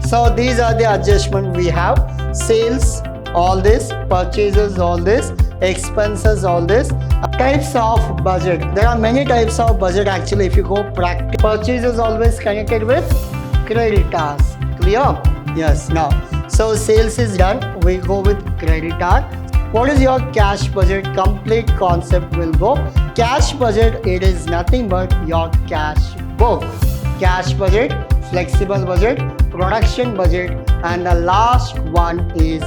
So these are the adjustment we have. Sales, all this, purchases, all this, expenses, all this. Types of budget. There are many types of budget actually. If you go practice, purchases always connected with creditors. Clear? Yes. Now, so sales is done. We go with creditor. What is your cash budget? Complete concept will go. Cash budget, it is nothing but your cash book. Cash budget, flexible budget, production budget, and the last one is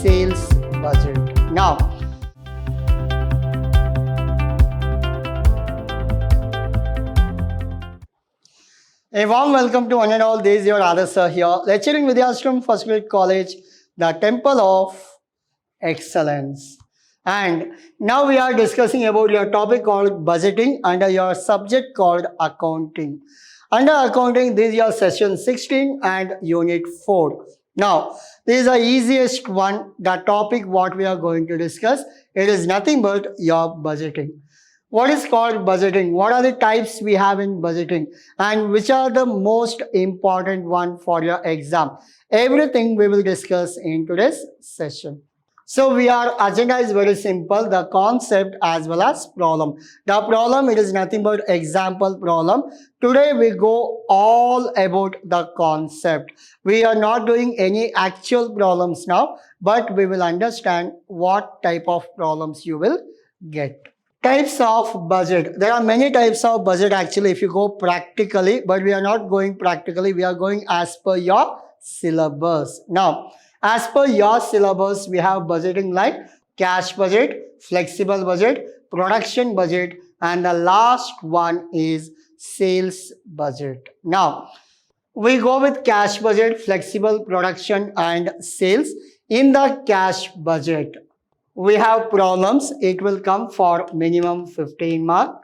sales budget. Now, a warm welcome to one and all. This is your Adarsh sir here, lecturing Vidyashram First Grade College, the Temple of Excellence. And now we are discussing about your topic called budgeting under your subject called accounting. Under accounting, this is your session 16 and unit 4. Now, this is the easiest one, the topic what we are going to discuss. It is nothing but your budgeting. What is called budgeting? What are the types we have in budgeting? And which are the most important one for your exam? Everything we will discuss in today's session. So our agenda is very simple, the concept as well as problem. The problem, it is nothing but example problem. Today we go all about the concept. We are not doing any actual problems now, but we will understand what type of problems you will get. Types of budget. There are many types of budget actually if you go practically, but we are not going practically. We are going as per your syllabus. Now, as per your syllabus, we have budgeting like cash budget, flexible budget, production budget, and the last one is sales budget. Now, we go with cash budget, flexible production, and sales. In the cash budget, we have problems. It will come for minimum 15 mark.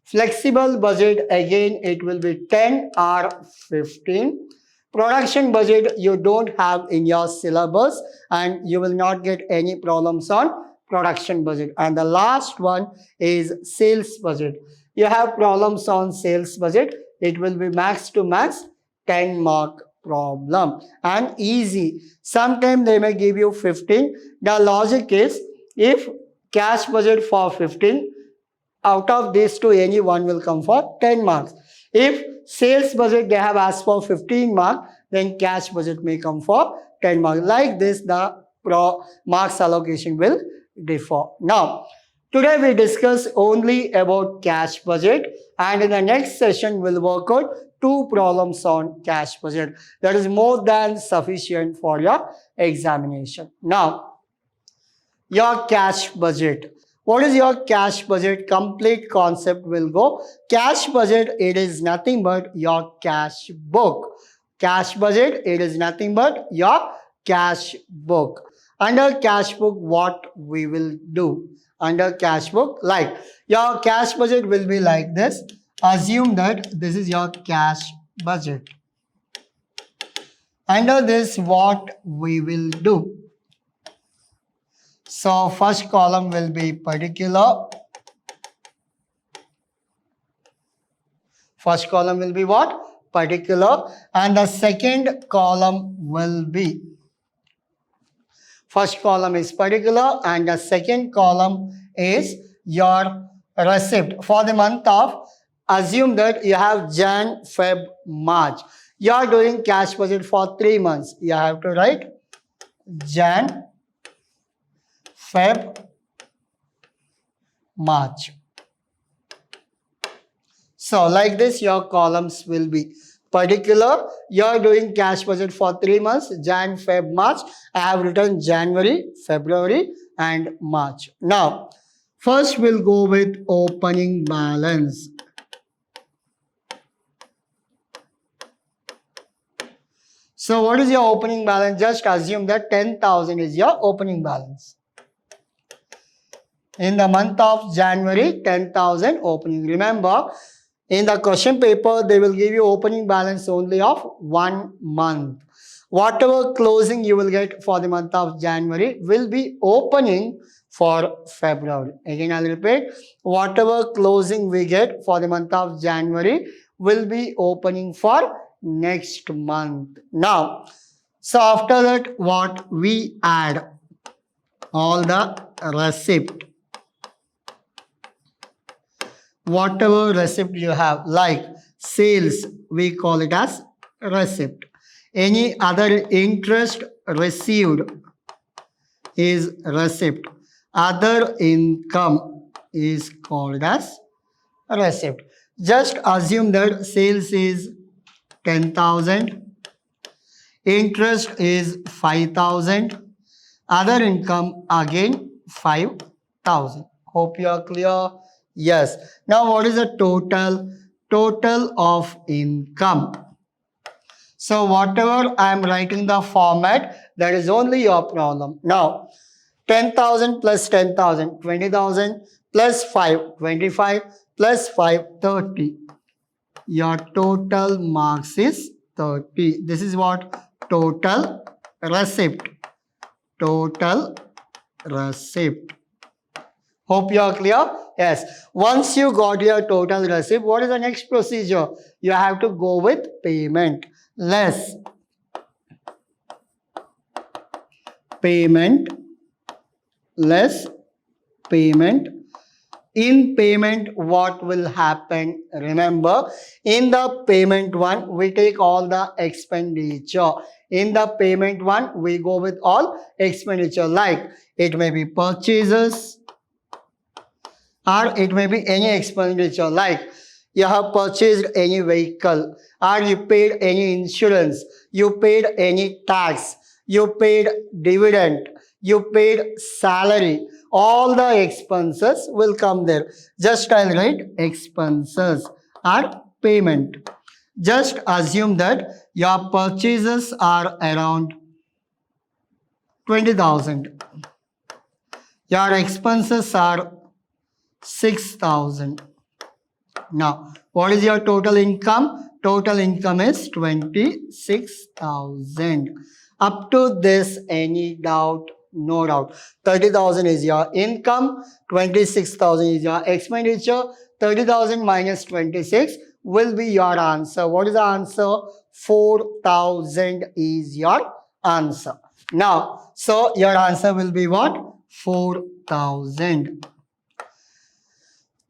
Flexible budget, again, it will be 10 or 15. Production budget, you don't have in your syllabus and you will not get any problems on production budget. And the last one is sales budget. You have problems on sales budget. It will be max to max 10 mark problem and easy. Sometimes they may give you 15. The logic is if cash budget for 15, out of these two, any one will come for 10 marks. If sales budget they have asked for 15 marks, then cash budget may come for 10 marks. Like this, the marks allocation will differ. Now, today we discuss only about cash budget, and in the next session we'll work out 2 problems on cash budget. That is more than sufficient for your examination. Now, your cash budget. What is your cash budget? Complete concept will go. Cash budget, it is nothing but your cash book. Cash budget, it is nothing but your cash book. Under cash book, what we will do? Under cash book, like your cash budget will be like this. Assume that this is your cash budget. Under this, what we will do? So first column will be particular. First column will be what? Particular. And the second column will be, first column is particular and the second column is your receipt. For the month of, assume that you have Jan, Feb, March. You are doing cash budget for 3 months. You have to write Jan, Feb, March. So like this your columns will be particular. You are doing cash budget for 3 months, Jan, Feb, March. I have written January, February and March. Now, first we'll go with opening balance. So what is your opening balance? Just assume that 10,000 is your opening balance. In the month of January, 10,000 opening. Remember, in the question paper, they will give you opening balance only of 1 month. Whatever closing you will get for the month of January will be opening for February. Again, I'll repeat. Whatever closing we get for the month of January will be opening for next month. Now, So after that, what we add all the receipt, whatever receipt you have, like sales, we call it as receipt. Any other interest received is receipt. Other income is called as receipt. Just assume that sales is 10,000, interest is 5,000, other income again 5,000. Hope you are clear. Yes. Now what is the total? Total of income. So whatever I am writing the format, that is only your problem. Now 10,000 plus 10,000, 20,000 plus 5, 25 plus 5, 30. Your total marks is 30. This is what? Total receipt. Total receipt. Hope you are clear. Yes. Once you got your total receipt, what is the next procedure? You have to go with payment. Less payment, less payment. In payment, what will happen? Remember, in the payment one, we take all the expenditure. In the payment one, we go with all expenditure, like it may be purchases or it may be any expenditure, like you have purchased any vehicle or you paid any insurance, you paid any tax, you paid dividend, you paid salary. All the expenses will come there. Just I'll write expenses or payment. Just assume that your purchases are around 20,000. Your expenses are 6,000. Now, what is your total income? Total income is 26,000. Up to this, any doubt? No doubt. 30,000 is your income, 26,000 is your expenditure, 30,000 minus 26 will be your answer. What is the answer? 4,000 is your answer. Now, so your answer will be what? 4,000.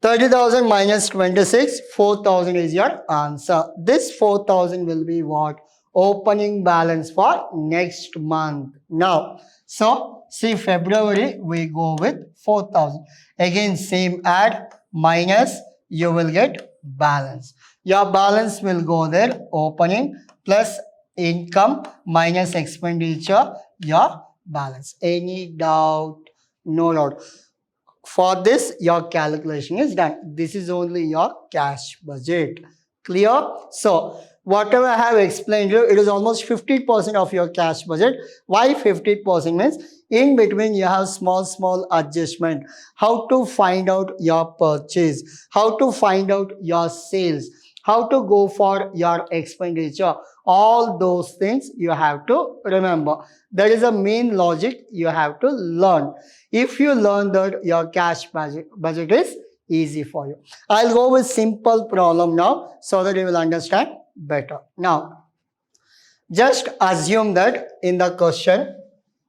30,000 minus 26, 4,000 is your answer. This 4,000 will be what? Opening balance for next month. Now, so see February, we go with 4,000. Again, same add, minus, you will get balance. Your balance will go there, opening plus income minus expenditure, your balance. Any doubt? No doubt. For this, your calculation is done. This is only your cash budget. Clear? So, whatever I have explained you, it is almost 50% of your cash budget. Why 50% means? In between, you have small adjustment. How to find out your purchase? How to find out your sales? How to go for your expenditure? All those things you have to remember. That is the main logic you have to learn. If you learn that, your cash budget is easy for you. I'll go with simple problem now so that you will understand better. Now, just assume that in the question,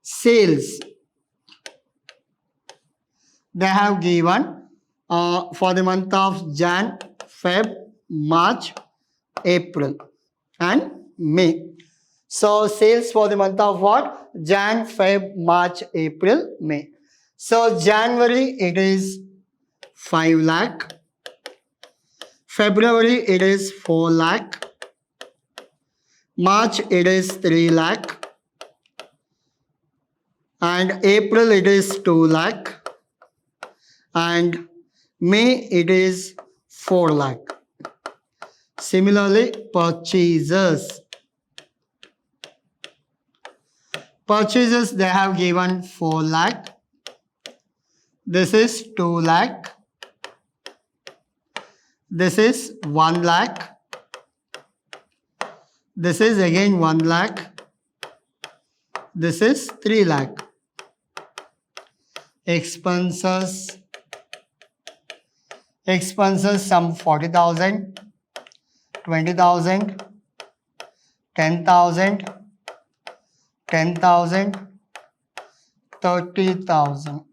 sales, they have given for the month of Jan, Feb, March, April and May. So sales for the month of what? Jan, Feb, March, April, May. So January it is 5 lakh. February it is 4 lakh. March it is 3 lakh. And April it is 2 lakh. And May it is 4 lakh. Similarly, purchases. Purchases they have given 4 lakh. This is 2 lakh. This is 1 lakh. This is again 1 lakh. This is 3 lakh. Expenses. Expenses some 40,000, 20,000, 10,000, 10,000, 30,000.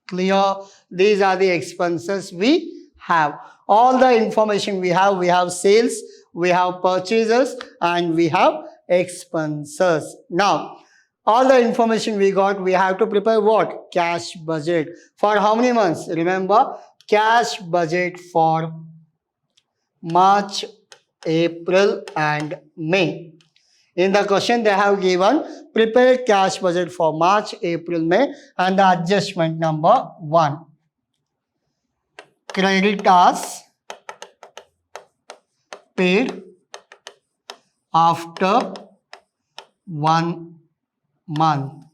Clear? These are the expenses we have. All the information we have sales, we have purchases, and we have expenses. Now, all the information we got, we have to prepare what? Cash budget. For how many months? Remember, cash budget for March, April, and May. In the question, they have given prepare cash budget for March, April, May, and the adjustment number 1. Creditors paid after 1 month.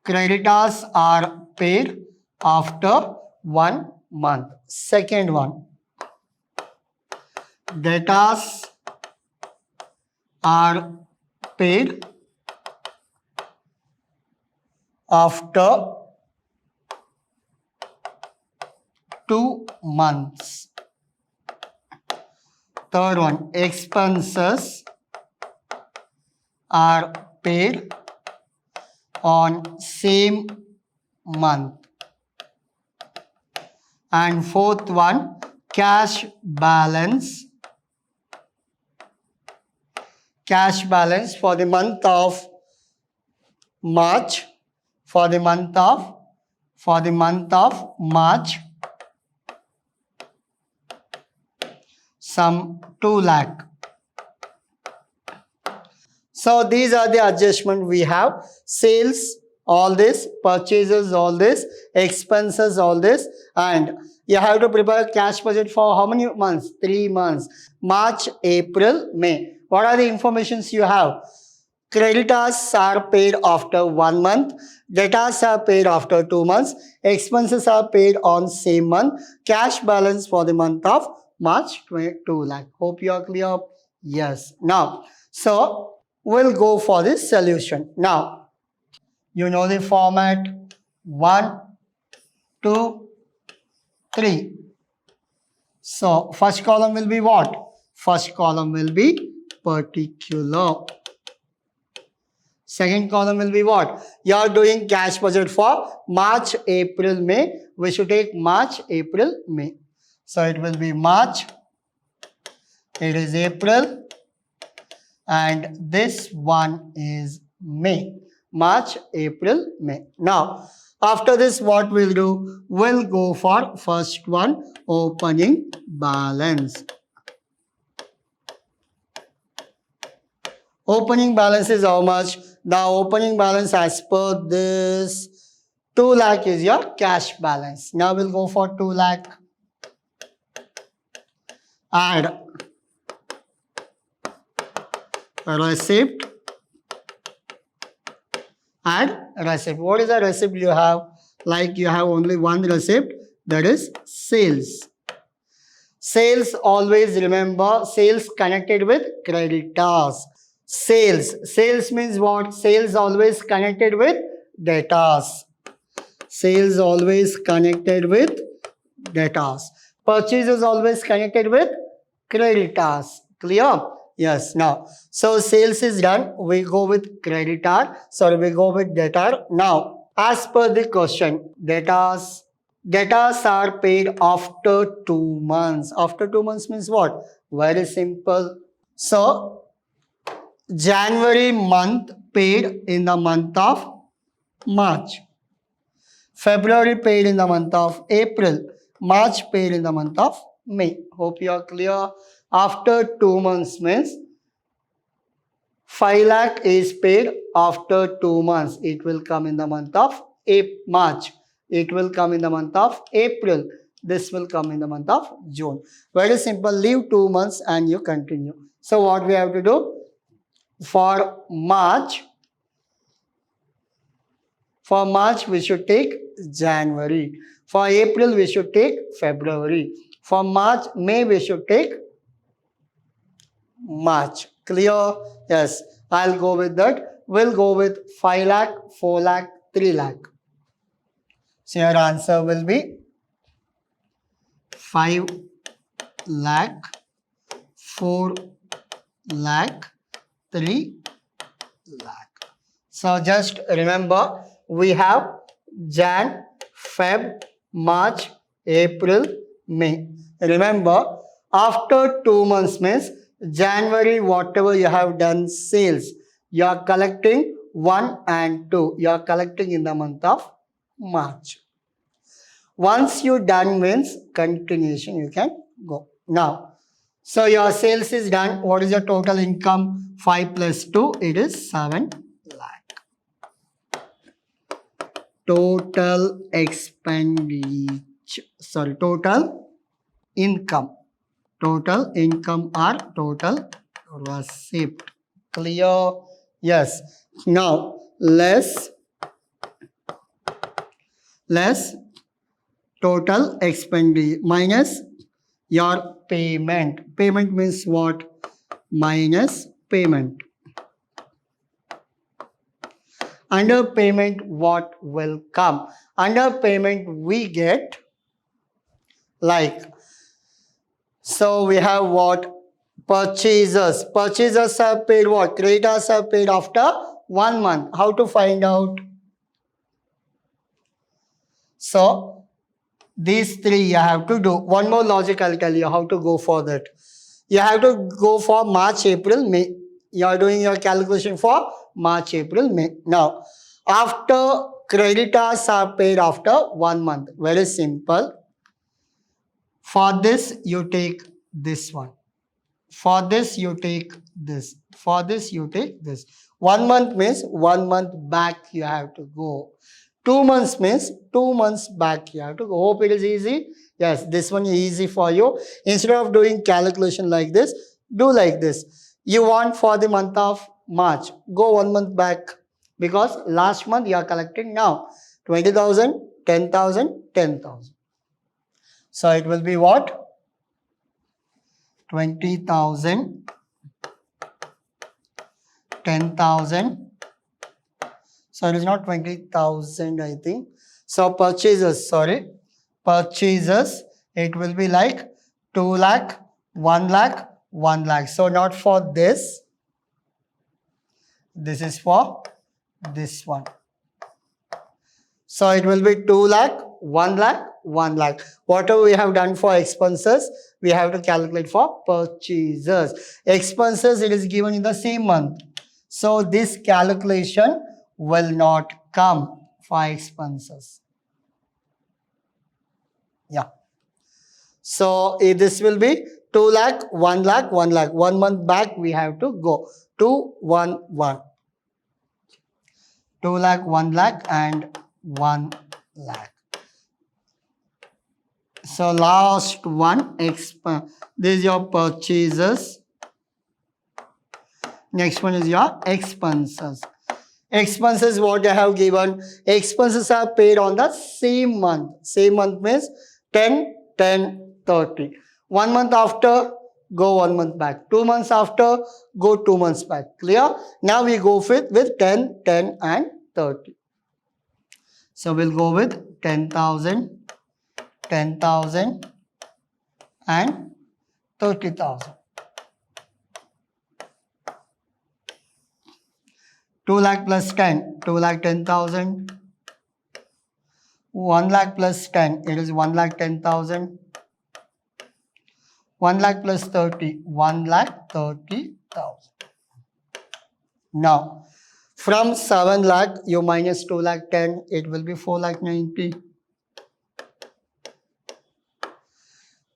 Creditors are paid after 1 month. Second one, debtors are paid after 2 months. Third one, expenses are paid on same month. And fourth one, cash balance for the month of March, for the month of March, some 2 lakh. So these are the adjustment we have. Sales, all this, purchases, all this, expenses, all this, and you have to prepare cash budget for how many months? 3 months. March, April, May. What are the informations you have? Creditors are paid after 1 month. Debtors are paid after 2 months. Expenses are paid on same month. Cash balance for the month of March, 2 lakh. Hope you are clear. Yes. Now, so we'll go for this solution. Now, you know the format. 1, 2, 3. So, first column will be what? First column will be particular. Second column will be what? You are doing cash budget for March, April, May. We should take March, April, May. So it will be March, it is April, and this one is May. March, April, May. Now, after this, what we'll do? We'll go for first one, opening balance. Opening balance is how much? The opening balance as per this 2 lakh is your cash balance. Now we'll go for 2 lakh. Add receipt. Add receipt. What is the receipt you have? Like you have only one receipt, that is sales. Sales, always remember, sales connected with creditors. Sales means what? Sales always connected with debtors. Sales always connected with debtors. Purchase is always connected with creditors. Clear? Yes. Now, so sales is done. We go with creditor. Sorry, we go with debtor. Now, as per the question, debtors are paid after 2 months. After 2 months means what? Very simple. So, January month paid in the month of March. February paid in the month of April. March paid in the month of May. Hope you are clear. After 2 months means 5 lakh is paid after 2 months. It will come in the month of March. It will come in the month of April. This will come in the month of June. Very simple. Leave 2 months and you continue. So what we have to do? For March, we should take January. For April, we should take February. For May, we should take March. Clear? Yes. I'll go with that. We'll go with 5 lakh, 4 lakh, 3 lakh. So your answer will be 5 lakh, 4 lakh, 3 lakh. So just remember, we have Jan, Feb, March, April, May. Remember, after 2 months means January, whatever you have done sales, you are collecting 1 and 2. You are collecting in the month of March. Once you done means continuation, you can go. Now, so your sales is done. What is your total income? 5 plus 2, it is 7 lakh. Total expenditure, sorry, total income. Total income or total receipt. Clear? Yes. Now, less total expenditure minus your payment. Payment means what? Minus payment. Under payment, what will come? Under payment, we get like, so we have what? Purchasers. Purchasers are paid what? Creditors are paid after 1 month. How to find out? So, these three you have to do. One more logic I'll tell you how to go for that. You have to go for March, April, May. You are doing your calculation for March, April, May. Now, after creditors are paid after 1 month. Very simple. For this, you take this one. For this, you take this. For this, you take this. 1 month means 1 month back you have to go. 2 months means 2 months back you have to go. Hope it is easy. Yes, this one is easy for you. Instead of doing calculation like this, do like this. You want for the month of March, go 1 month back because last month you are collecting now 20,000, 10,000, 10,000. So it will be what? 20,000, 10,000. So it is not 20,000, I think. So purchases, purchases, it will be like 2 lakh, 1 lakh, 1 lakh. So not for this. This is for this one. So it will be 2 lakh, 1 lakh, 1 lakh. Whatever we have done for expenses, we have to calculate for purchases. Expenses, it is given in the same month. So this calculation will not come for expenses. Yeah. So this will be 2 lakh, 1 lakh, 1 lakh. 1 month back we have to go. 2, 1, 1. 2 lakh, 1 lakh and 1 lakh. So last one, this is your purchases. Next one is your expenses. Expenses, what I have given, expenses are paid on the same month. Same month means 10, 10, 30. 1 month after, go 1 month back. 2 months after, go 2 months back. Clear? Now we go with 10, 10 and 30. So we'll go with 10,000, 10,000 and 30,000. 2 lakh plus 10, 2 lakh 10,000. 1 lakh plus 10, it is 1 lakh 10,000. 1 lakh plus 30, 1 lakh 30,000. Now, from 7 lakh, you minus 2 lakh 10, it will be 4 lakh 90.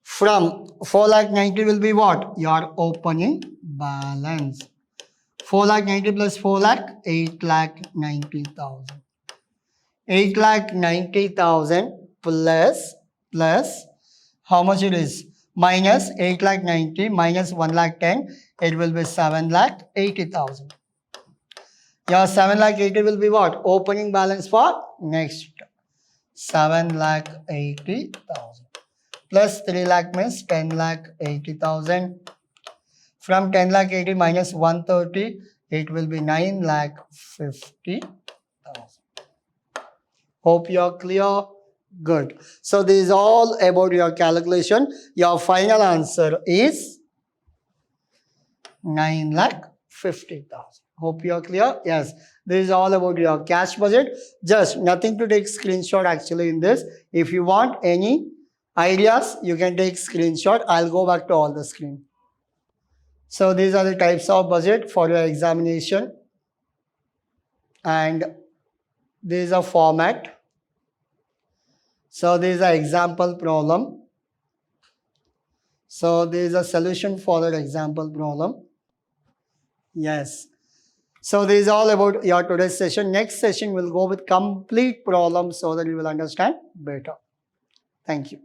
From 4 lakh 90 will be what? Your opening balance. 4 lakh 90 plus 4 lakh, 8 lakh 90,000. 8 lakh 90,000 plus how much it is? Minus 8 lakh 90 minus 1 lakh 10, it will be 7 lakh 80,000. Your 7 lakh 80 will be what? Opening balance for next. 7 lakh 80,000. Plus 3 lakh means 10 lakh 80,000. From 10 lakh 80 minus 130, it will be 9 lakh 50,000. Hope you are clear. Good. So this is all about your calculation. Your final answer is 9 lakh 50,000. Hope you are clear. Yes, this is all about your cash budget. Just nothing to take screenshot actually in this. If you want any ideas, you can take screenshot. I'll go back to all the screen. So these are the types of budget for your examination. And this is a format. So this is an example problem. So there is a solution for that example problem. Yes. So this is all about your today's session. Next session will go with complete problems so that you will understand better. Thank you.